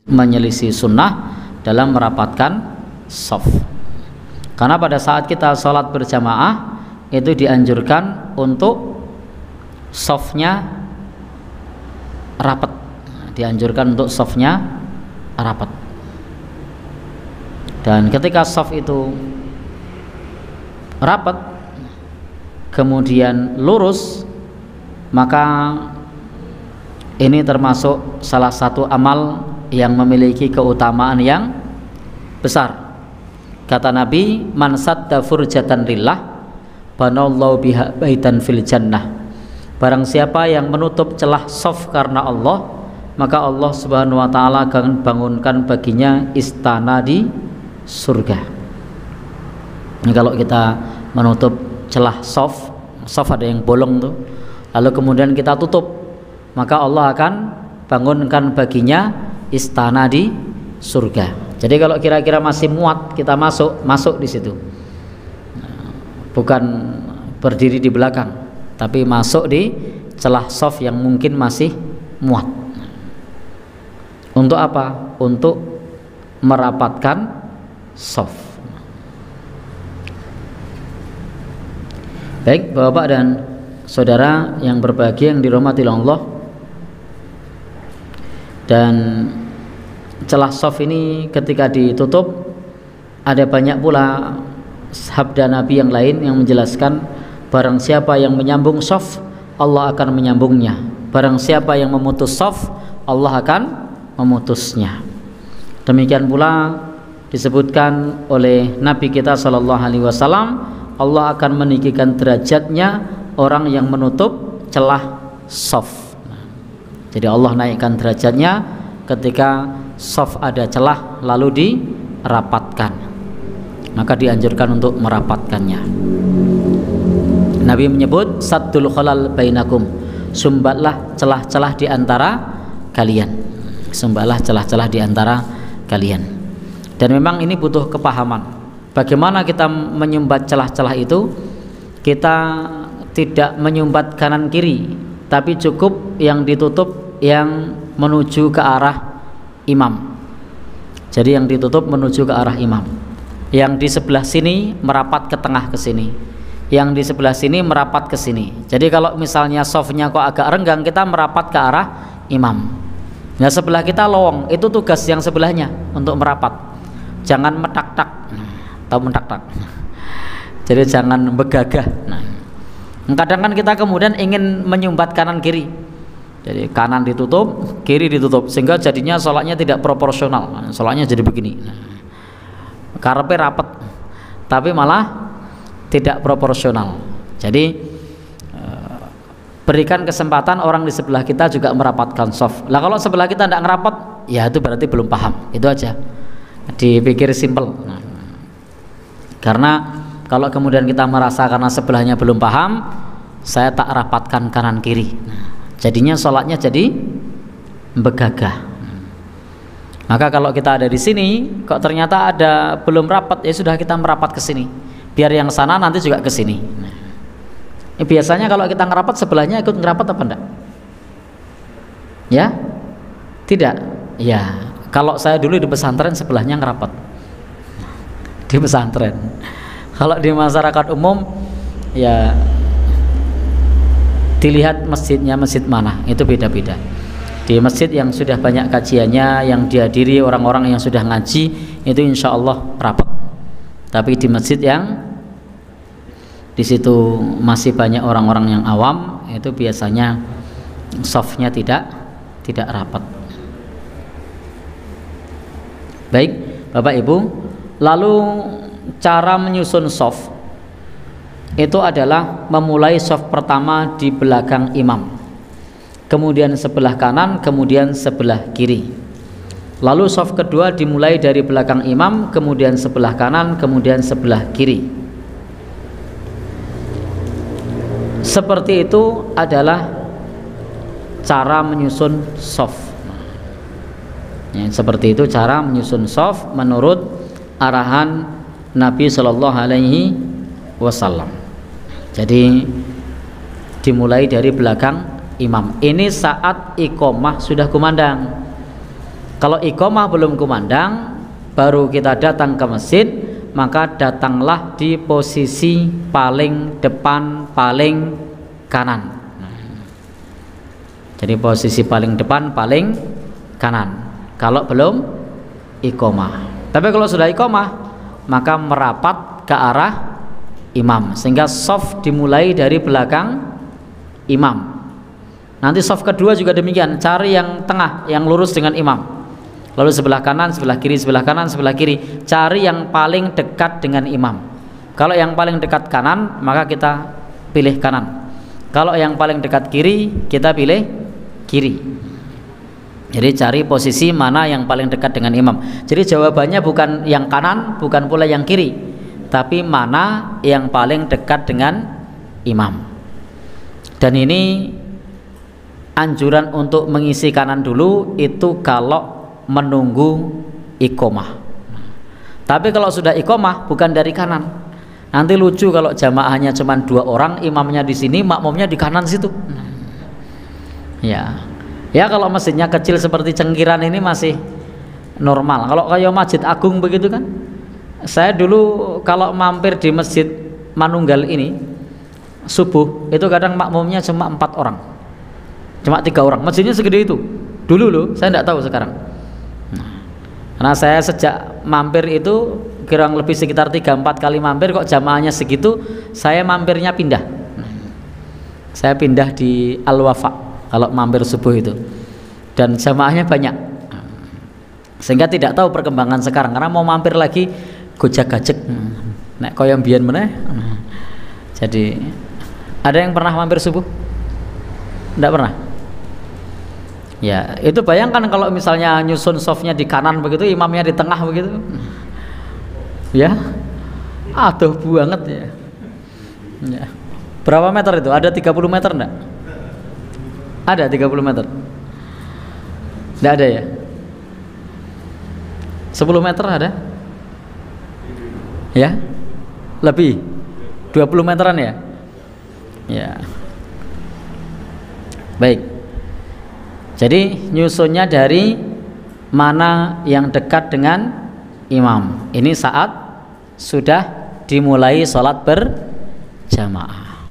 menyelisih sunnah dalam merapatkan shaf. Karena pada saat kita sholat berjamaah itu dianjurkan untuk shafnya rapat, dianjurkan untuk shafnya rapat. Dan ketika shaf itu rapat kemudian lurus, maka ini termasuk salah satu amal yang memiliki keutamaan yang besar. Kata Nabi, man sadda furjatan lillah banallahu biha baitan fil jannah. Barang siapa yang menutup celah shaf karena Allah, maka Allah Subhanahu wa taala akan bangunkan baginya istana di surga. Ini kalau kita menutup celah shaf ada yang bolong tuh, lalu kemudian kita tutup, maka Allah akan bangunkan baginya istana di surga. Jadi kalau kira-kira masih muat, kita masuk di situ. Bukan berdiri di belakang, tapi masuk di celah shaf yang mungkin masih muat. Untuk apa? Untuk merapatkan shaf. Baik, Bapak dan saudara yang berbahagia yang dirahmati Allah, dan celah shaf ini ketika ditutup ada banyak pula sabda Nabi yang lain yang menjelaskan, barang siapa yang menyambung shaf Allah akan menyambungnya, barang siapa yang memutus shaf Allah akan memutusnya. Demikian pula disebutkan oleh Nabi kita sallallahu alaihi wasallam, Allah akan meninggikan derajatnya orang yang menutup celah shaf. Jadi Allah naikkan derajatnya ketika shaf ada celah lalu dirapatkan, maka dianjurkan untuk merapatkannya. Nabi menyebut saddul khalal bainakum, sumbatlah celah-celah di antara kalian, sumbatlah celah-celah di antara kalian. Dan memang ini butuh kepahaman bagaimana kita menyumbat celah-celah itu. Kita tidak menyumbat kanan kiri, tapi cukup yang ditutup yang menuju ke arah imam. Jadi yang ditutup menuju ke arah imam. Yang di sebelah sini merapat ke tengah ke sini, yang di sebelah sini merapat ke sini. Jadi kalau misalnya shafnya kok agak renggang, kita merapat ke arah imam. Nah sebelah kita lowong, itu tugas yang sebelahnya untuk merapat. Jangan metak-tak, atau mentak-tak. Jadi jangan begagah. Nah, kadang kan kita kemudian ingin menyumbat kanan kiri. Jadi kanan ditutup, kiri ditutup, sehingga jadinya sholatnya tidak proporsional. Sholatnya jadi begini. Karepe rapet, tapi malah tidak proporsional. Jadi berikan kesempatan orang di sebelah kita juga merapatkan shaf. Lah kalau sebelah kita tidak ngerapat, ya itu berarti belum paham. Itu aja. Dipikir simpel. Karena kalau kemudian kita merasa karena sebelahnya belum paham, saya tak rapatkan kanan kiri. Jadinya sholatnya jadi begagah. Maka kalau kita ada di sini, kok ternyata ada belum rapat, ya sudah kita merapat ke sini. Biar yang sana nanti juga ke sini. Biasanya kalau kita ngerapat sebelahnya ikut ngerapat apa enggak? Ya? Tidak. Ya. Kalau saya dulu di pesantren sebelahnya ngerapat. Di pesantren. Kalau di masyarakat umum ya dilihat masjidnya masjid mana, itu beda-beda. Di masjid yang sudah banyak kajiannya, yang dihadiri orang-orang yang sudah ngaji, itu insya Allah rapat. Tapi di masjid yang di situ masih banyak orang-orang yang awam, itu biasanya shafnya tidak rapat. Baik, Bapak Ibu, lalu cara menyusun shaf itu adalah memulai shaf pertama di belakang imam, kemudian sebelah kanan, kemudian sebelah kiri. Lalu shaf kedua dimulai dari belakang imam, kemudian sebelah kanan, kemudian sebelah kiri. Seperti itu adalah cara menyusun shaf. Ya, seperti itu cara menyusun shaf menurut arahan Nabi Shallallahu Alaihi Wasallam. Jadi dimulai dari belakang imam. Ini saat iqomah sudah kumandang. Kalau iqamah belum kumandang, baru kita datang ke masjid, maka datanglah di posisi paling depan, paling kanan. Jadi posisi paling depan, paling kanan kalau belum iqamah. Tapi kalau sudah iqamah, maka merapat ke arah imam, sehingga shaf dimulai dari belakang imam. Nanti shaf kedua juga demikian, cari yang tengah, yang lurus dengan imam. Lalu sebelah kanan, sebelah kiri, sebelah kanan, sebelah kiri, cari yang paling dekat dengan imam. Kalau yang paling dekat kanan, maka kita pilih kanan. Kalau yang paling dekat kiri, kita pilih kiri. Jadi cari posisi mana yang paling dekat dengan imam. Jadi jawabannya bukan yang kanan, bukan pula yang kiri, tapi mana yang paling dekat dengan imam. Dan ini anjuran untuk mengisi kanan dulu itu kalau menunggu iqamah. Tapi kalau sudah iqamah bukan dari kanan. Nanti lucu kalau jamaahnya cuma 2 orang, imamnya di sini, makmumnya di kanan situ. Ya. Ya kalau masjidnya kecil seperti Cengkiran ini masih normal. Kalau kayak Masjid Agung begitu kan. Saya dulu kalau mampir di Masjid Manunggal ini subuh, itu kadang makmumnya cuma 4 orang. Cuma 3 orang. Masjidnya segede itu. Dulu loh, saya tidak tahu sekarang. Karena saya sejak mampir itu kurang lebih sekitar 3-4 kali mampir, kok jamaahnya segitu, saya mampirnya pindah. Saya pindah di Al-Wafa kalau mampir subuh itu, dan jamaahnya banyak, sehingga tidak tahu perkembangan sekarang. Karena mau mampir lagi gojak-gajek, nek koyo mbiyen meneh. Jadi ada yang pernah mampir subuh? Tidak pernah. Ya, itu bayangkan kalau misalnya nyusun softnya di kanan begitu, imamnya di tengah begitu. Ya, aduh banget ya. Ya. Berapa meter itu? Ada 30 meter enggak? Ada 30 meter? Enggak ada ya? 10 meter ada? Ya? Lebih? 20 meteran ya? Ya. Baik. Jadi nyusunnya dari mana yang dekat dengan imam. Ini saat sudah dimulai sholat berjamaah.